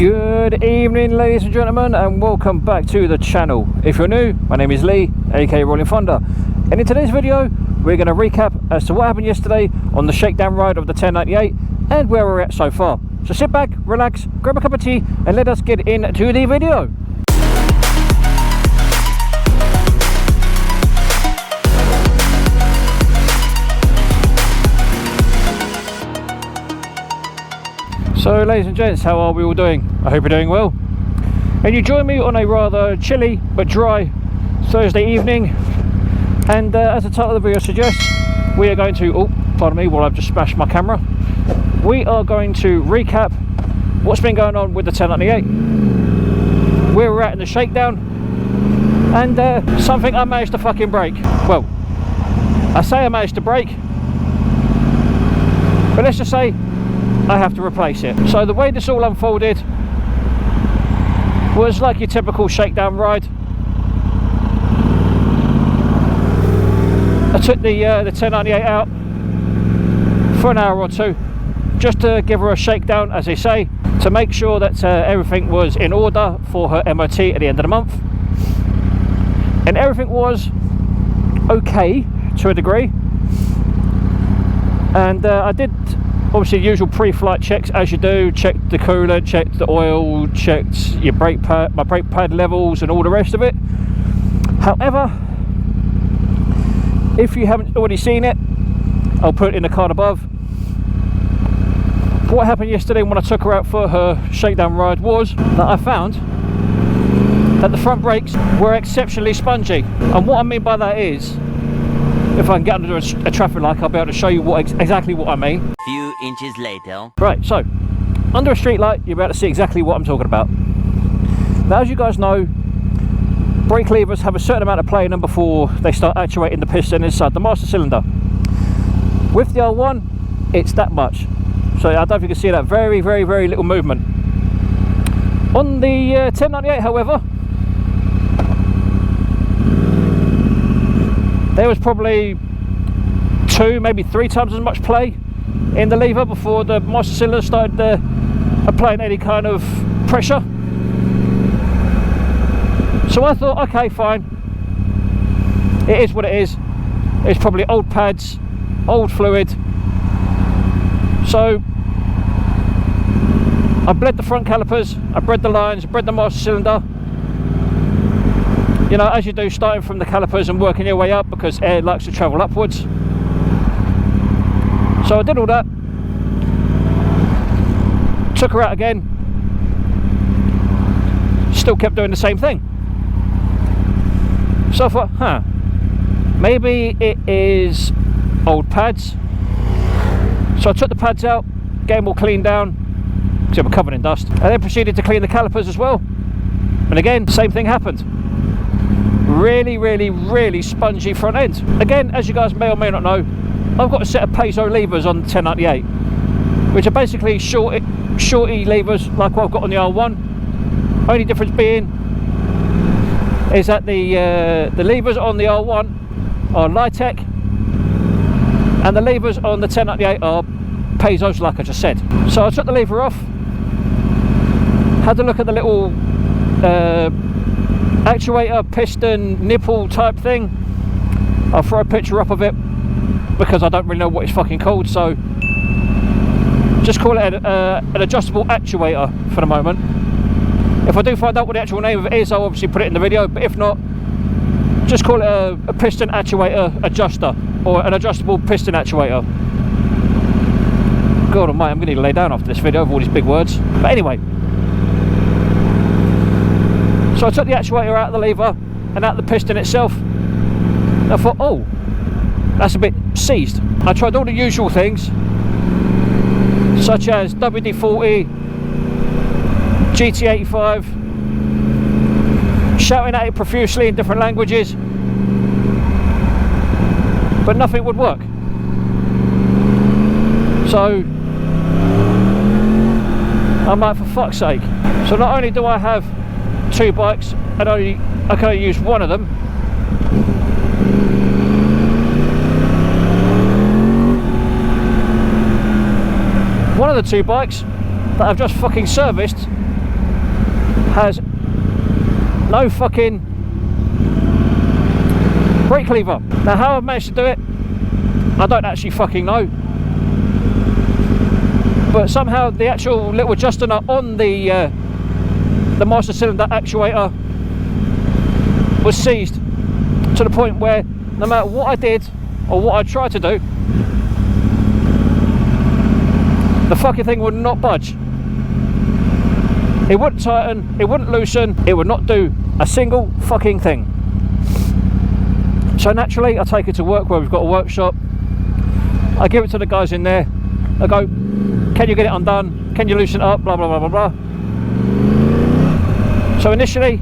Good evening, ladies and gentlemen, and welcome back to the channel. If you're new, my name is Lee, aka Rollin Thunder, and in today's video we're going to recap as to what happened yesterday on the shakedown ride of the 1098 and where we're at so far. So sit back, relax, grab a cup of tea and let us get into the video. So ladies and gents, how are we all doing? I hope you're doing well. And you join me on a rather chilly but dry Thursday evening. And as the title of the video suggests, we are going to, oh, pardon me while I've just smashed my camera. We are going to recap what's been going on with the 1098, where we're at in the shakedown, and something I managed to fucking break. Well, I say I managed to break, but let's just say I have to replace it. So the way this all unfolded was like your typical shakedown ride. I took the 1098 out for an hour or two just to give her a shakedown, as they say, to make sure that everything was in order for her MOT at the end of the month. And everything was okay to a degree. And I did obviously the usual pre-flight checks, as you do. Checked the coolant, checked the oil, checked your brake pad, my brake pad levels and all the rest of it. However, if you haven't already seen it, I'll put it in the card above. What happened yesterday when I took her out for her shakedown ride was that I found that the front brakes were exceptionally spongy. And what I mean by that is, if I can get under a traffic light, I'll be able to show you exactly what I mean. Few inches later. Right, so under a street light, you'll be able to see exactly what I'm talking about. Now, as you guys know, brake levers have a certain amount of play in them before they start actuating the piston inside the master cylinder. With the R1, it's that much. So I don't know if you can see that. Very, very, very little movement. On the 1098, however, there was probably 2, maybe 3 times as much play in the lever before the master cylinder started applying any kind of pressure. So I thought, okay, fine, it is what it is. It's probably old pads, old fluid. So I bled the front calipers, I bred the lines, bred the master cylinder. You know, as you do, starting from the calipers and working your way up, because air likes to travel upwards. So I did all that, took her out again, still kept doing the same thing. So I thought, maybe it is old pads. So I took the pads out, get them all cleaned down, because they were covered in dust, and then proceeded to clean the calipers as well. And again, same thing happened. Really, really, really spongy front end. Again, as you guys may or may not know, I've got a set of piezo levers on the 1098, which are basically shorty levers like what I've got on the R1. Only difference being is that the levers on the R1 are Litec, and the levers on the 1098 are piezos, like I just said. So I took the lever off, had a look at the little actuator, piston, nipple type thing. I'll throw a picture up of it because I don't really know what it's fucking called, so just call it an adjustable actuator for the moment. If I do find out what the actual name of it is, I'll obviously put it in the video, but if not, just call it a piston actuator adjuster, or an adjustable piston actuator. God almighty, I'm going to need to lay down after this video with all these big words. But anyway, so I took the actuator out of the lever and out of the piston itself. And I thought, oh, that's a bit seized. I tried all the usual things, such as WD-40, GT85, shouting at it profusely in different languages, but nothing would work. So I'm like, for fuck's sake. So not only do I have 2 bikes and I can only use one of them, one of the 2 bikes that I've just fucking serviced has no fucking brake lever. Now how I've managed to do it, I don't actually fucking know, but somehow the actual little adjuster nut on the master cylinder actuator was seized, to the point where no matter what I did or what I tried to do, the fucking thing would not budge. It wouldn't tighten, it wouldn't loosen, it would not do a single fucking thing. So naturally I take it to work where we've got a workshop. I give it to the guys in there. I go, can you get it undone? Can you loosen it up? Blah blah blah blah blah. So initially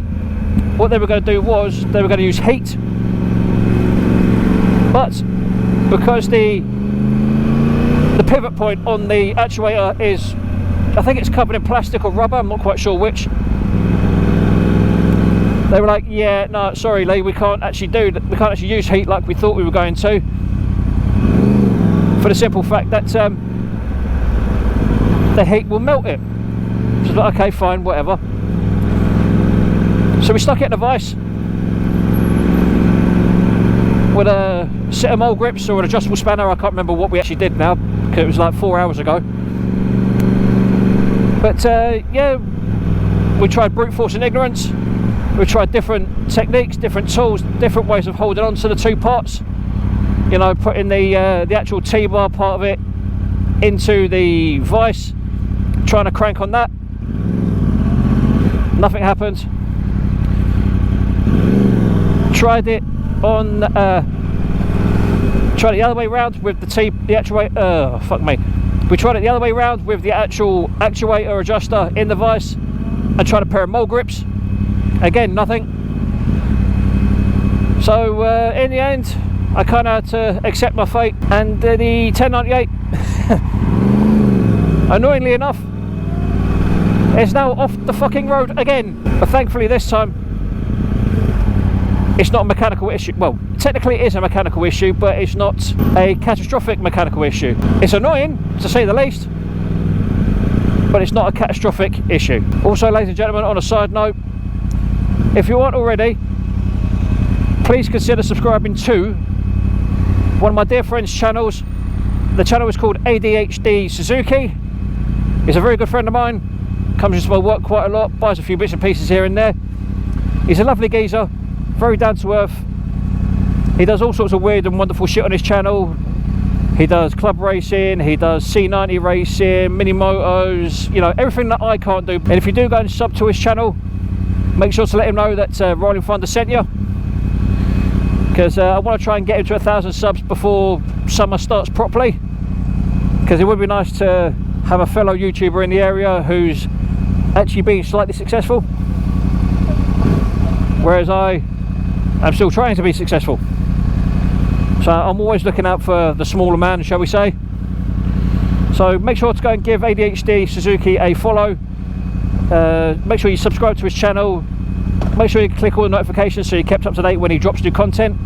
what they were going to do was they were going to use heat, but because the pivot point on the actuator is, I think it's covered in plastic or rubber, I'm not quite sure which, they were like, yeah, no, sorry Lee, we can't actually use heat like we thought we were going to, for the simple fact that the heat will melt it. So like, okay, fine, whatever. So we stuck it in a vise with a set of mole grips or an adjustable spanner. I can't remember what we actually did now, because it was like 4 hours ago. But yeah, we tried brute force and ignorance. We tried different techniques, different tools, different ways of holding on to the two parts. You know, putting the actual T-bar part of it into the vise, trying to crank on that. Nothing happened. Tried it on, tried it the other way around with the actuator. Fuck me. We tried it the other way around with the actual actuator adjuster in the vise, and tried a pair of mole grips. Again, nothing. So in the end, I kind of had to accept my fate, and the 1098, annoyingly enough, is now off the fucking road again. But thankfully this time, it's not a mechanical issue. Well, technically it is a mechanical issue, but it's not a catastrophic mechanical issue. It's annoying, to say the least, but it's not a catastrophic issue. Also, ladies and gentlemen, on a side note, if you aren't already, please consider subscribing to one of my dear friends' channels. The channel is called ADHD Suzuki. He's a very good friend of mine, comes into my work quite a lot, buys a few bits and pieces here and there. He's a lovely geezer, very down to earth. He does all sorts of weird and wonderful shit on his channel. He does club racing, he does C90 racing, mini motos, you know, everything that I can't do. And if you do go and sub to his channel, make sure to let him know that Rollin Thunder sent you, because I want to try and get him to 1,000 subs before summer starts properly, because it would be nice to have a fellow YouTuber in the area who's actually being slightly successful, whereas I am still trying to be successful. So I'm always looking out for the smaller man, shall we say. So make sure to go and give ADHD Suzuki a follow. Make sure you subscribe to his channel. Make sure you click all the notifications so you're kept up to date when he drops new content.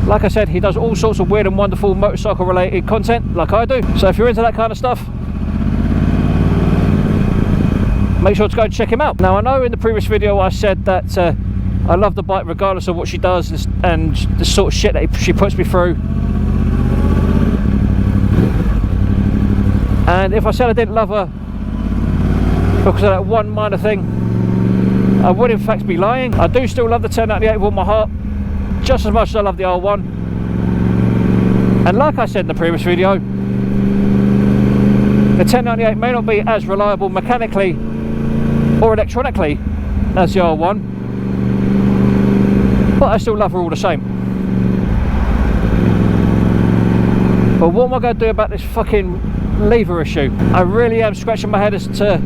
Like I said, he does all sorts of weird and wonderful motorcycle related content like I do. So if you're into that kind of stuff, make sure to go and check him out. Now, I know in the previous video I said that I love the bike regardless of what she does and the sort of shit that she puts me through. And if I said I didn't love her because of that one minor thing, I would in fact be lying. I do still love the 1098 with all my heart, just as much as I love the R1. And like I said in the previous video, the 1098 may not be as reliable mechanically or electronically as the R1, but I still love her all the same. But what am I going to do about this fucking lever issue? I really am scratching my head as to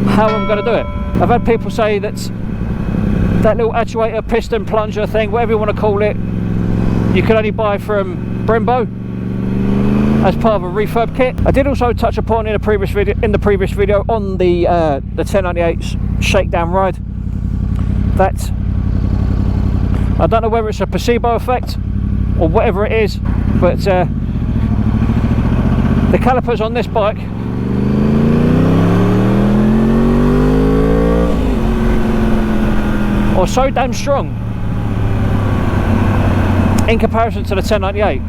how I'm going to do it. I've had people say that that little actuator, piston, plunger thing, whatever you want to call it, you can only buy from Brembo as part of a refurb kit. I did also touch upon in the previous video on the 1098's Shakedown Ride that I don't know whether it's a placebo effect or whatever it is, but the calipers on this bike are so damn strong in comparison to the 1098.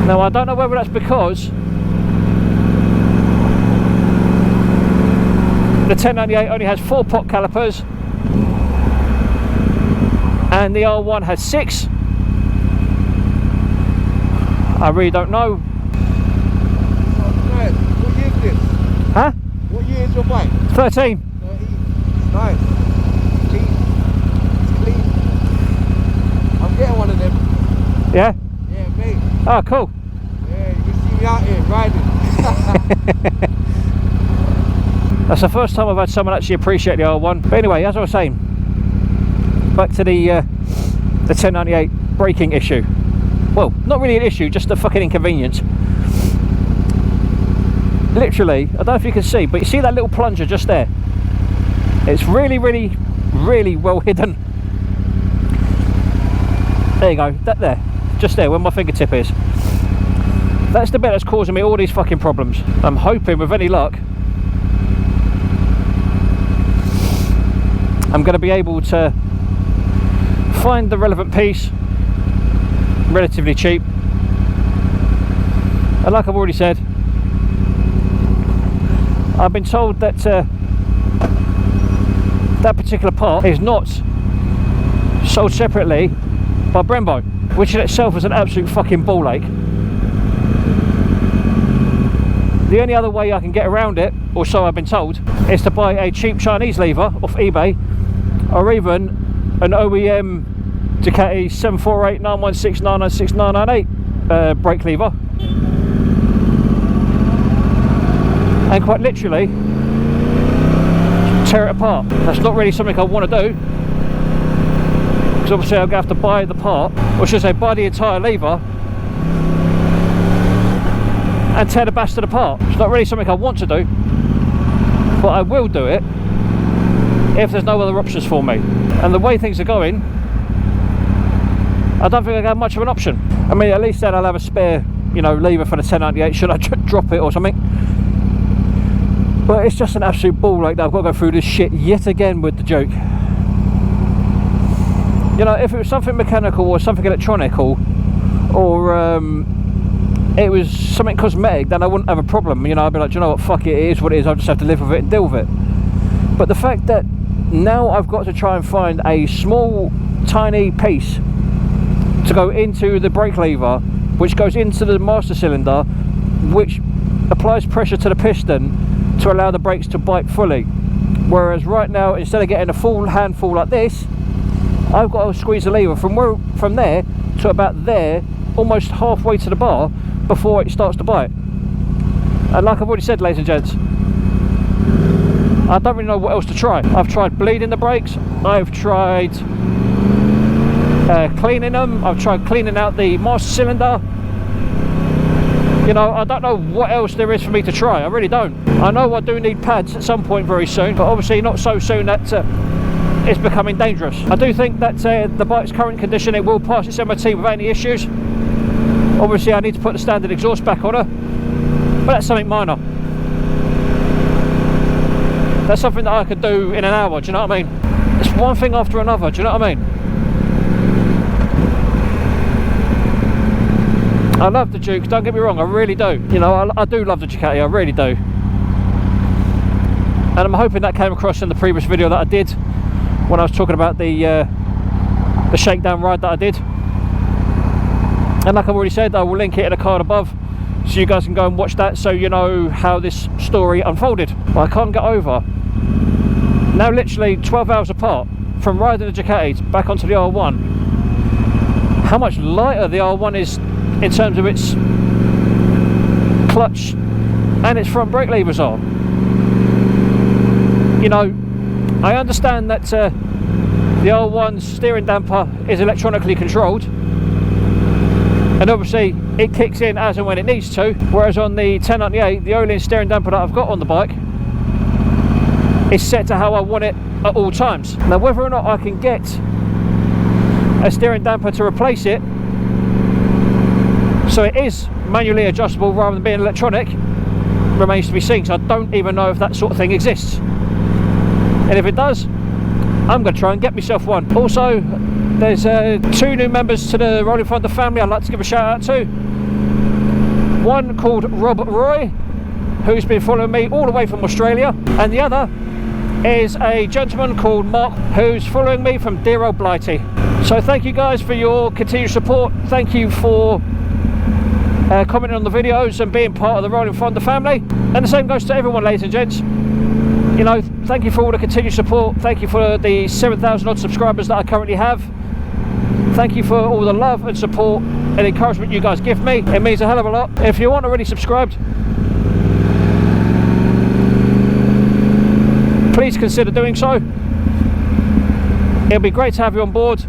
Now I don't know whether that's because the 1098 only has 4 pot calipers and the R1 has 6. I really don't know. What year is this? Huh? What year is your bike? 13. 13. It's nice. Clean. It's clean. I'm getting one of them. Yeah? Yeah, mate. Oh, cool. Yeah, you can see me out here riding. That's the first time I've had someone actually appreciate the R1. But anyway, as I was saying, back to the 1098 braking issue. Well, not really an issue, just a fucking inconvenience. Literally, I don't know if you can see, but you see that little plunger just there? It's really, really, really well hidden. There you go, that there, just there where my fingertip is. That's the bit that's causing me all these fucking problems. I'm hoping with any luck I'm going to be able to find the relevant piece relatively cheap, and like I've already said, I've been told that that particular part is not sold separately by Brembo, which in itself is an absolute fucking ball ache. The only other way I can get around it, or so I've been told, is to buy a cheap Chinese lever off eBay, or even an OEM Ducati 748, 916, 996, 998 brake lever, and quite literally tear it apart. That's not really something I want to do, because obviously I'm going to have to buy the part, or should I say buy the entire lever and tear the bastard apart. It's not really something I want to do, but I will do it if there's no other options for me. And the way things are going, I don't think I have much of an option. I mean, at least then I'll have a spare, you know, lever for the 1098 should I drop it or something. But it's just an absolute ball like that. I've got to go through this shit yet again with the joke. You know, if it was something mechanical or something electronical, or it was something cosmetic, then I wouldn't have a problem. You know, I'd be like, do you know what, fuck it, it is what it is, I'll just have to live with it and deal with it. But the fact that now I've got to try and find a small tiny piece to go into the brake lever, which goes into the master cylinder, which applies pressure to the piston to allow the brakes to bite fully. Whereas right now, instead of getting a full handful like this, I've got to squeeze the lever from there to about there, almost halfway to the bar, before it starts to bite. And like I've already said, ladies and gents, I don't really know what else to try. I've tried bleeding the brakes, I've tried cleaning them, I've tried cleaning out the master cylinder. You know, I don't know what else there is for me to try, I really don't. I know I do need pads at some point very soon, but obviously not so soon that it's becoming dangerous. I do think that the bike's current condition, it will pass its MOT without any issues. Obviously I need to put the standard exhaust back on her, but that's something minor. That's something that I could do in an hour, do you know what I mean? It's one thing after another, do you know what I mean? I love the Duke, don't get me wrong, I really do. You know, I do love the Ducati, I really do. And I'm hoping that came across in the previous video that I did, when I was talking about the Shakedown Ride that I did. And like I've already said, I will link it in a card above, so you guys can go and watch that, so you know how this story unfolded. But I can't get over, now literally 12 hours apart from riding the Ducati back onto the R1, how much lighter the R1 is in terms of its clutch and its front brake levers are. You know, I understand that the R1's steering damper is electronically controlled, and obviously it kicks in as and when it needs to, whereas on the 1098, the Rollin steering damper that I've got on the bike is set to how I want it at all times. Now whether or not I can get a steering damper to replace it so it is manually adjustable rather than being electronic remains to be seen, so I don't even know if that sort of thing exists. and if it does, I'm going to try and get myself one. Also, there's 2 new members to the Rollin Thunder family I'd like to give a shout out to. One called Rob Roy, who's been following me all the way from Australia, and the other is a gentleman called Mark, who's following me from dear old Blighty. So thank you guys for your continued support. Thank you for commenting on the videos and being part of the Rollin Thunder family, and the same goes to everyone, ladies and gents. You know, thank you for all the continued support. Thank you for the 7,000 odd subscribers that I currently have. Thank you for all the love and support and encouragement you guys give me. It means a hell of a lot. If you aren't already subscribed, please consider doing so. It'll be great to have you on board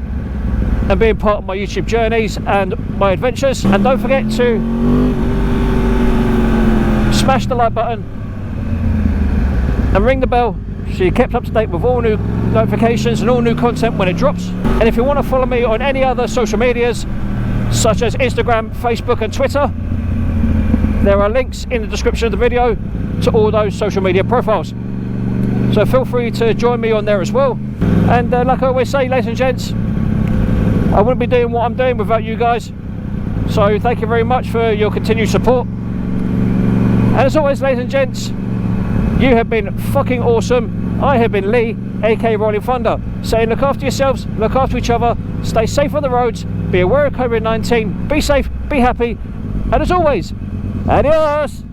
and being part of my YouTube journeys and my adventures. And don't forget to smash the like button and ring the bell so you're kept up to date with all new notifications and all new content when it drops. And if you want to follow me on any other social medias such as Instagram, Facebook and Twitter, there are links in the description of the video to all those social media profiles, so feel free to join me on there as well. And like I always say, ladies and gents, I wouldn't be doing what I'm doing without you guys, so thank you very much for your continued support. And as always, ladies and gents, you have been fucking awesome. I have been Lee, aka Rollin Thunder, saying look after yourselves, look after each other, stay safe on the roads, be aware of COVID-19, be safe, be happy, and as always, adios!